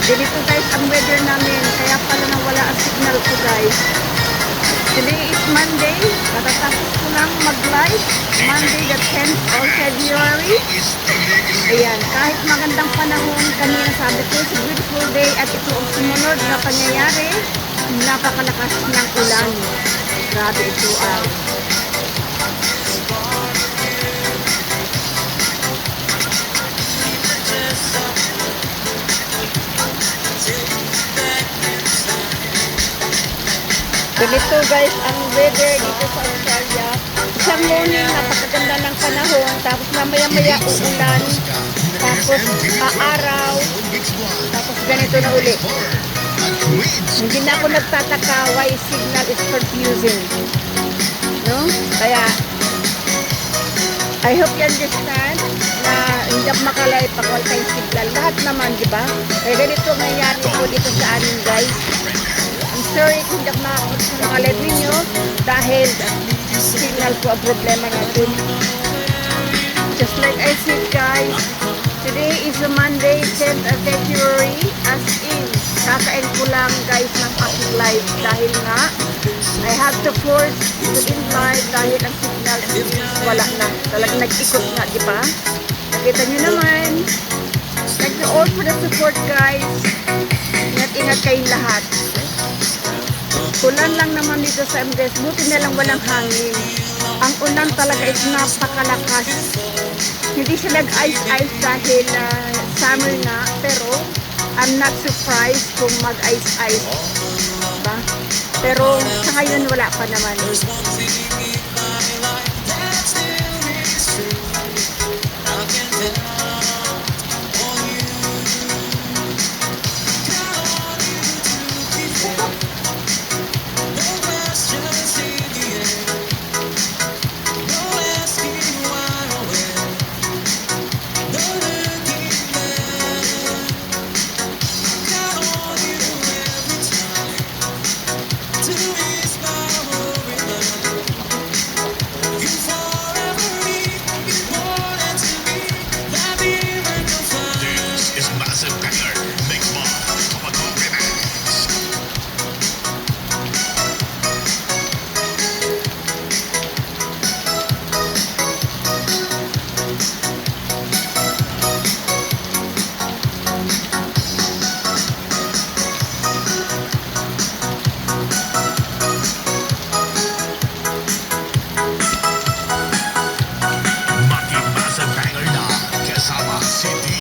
Ganito guys ang weather namin. Kaya pala nawala ang signal ko guys. Today is Monday. Katatapos ko lang mag-live. Monday the 10th of February. Ayan, kahit magandang panahon, kanina sabi ko, it's a beautiful day at ito ang sumunod na pangyayari. Napakalakas ng ulan. Grabe ito ang ganito guys ang weather dito sa Australia. Isang morning, napakaganda ng panahon, tapos mamaya-maya uulan, tapos aaraw, tapos ganito na uli. Hindi na ako nagtataka why signal is confusing. No? Kaya, I hope you understand na hindi ako makalay pag wala tayong signal. Lahat naman, di ba? Kaya ganito nangyari po dito sa amin guys. I'm sorry kung hindi ako makakita sa mga live ninyo dahil signal po ang problema natin. Just like I said guys, today is a Monday, 10th of February, as in, kakain ko lang guys ng aking live dahil nga, I have to force to in live dahil ang signal is wala na. Talagang nag-ikot nga, di ba? Nakita nyo naman. Thank you all for the support guys. Ingat-ingat kayong lahat. Ulan lang naman dito sa MDS. Buti na lang walang hangin. Ang ulan talaga is napakalakas. Hindi siya nag-ice-ice dahil summer na. Pero I'm not surprised kung mag-ice-ice. Diba? Pero sa ngayon wala pa naman.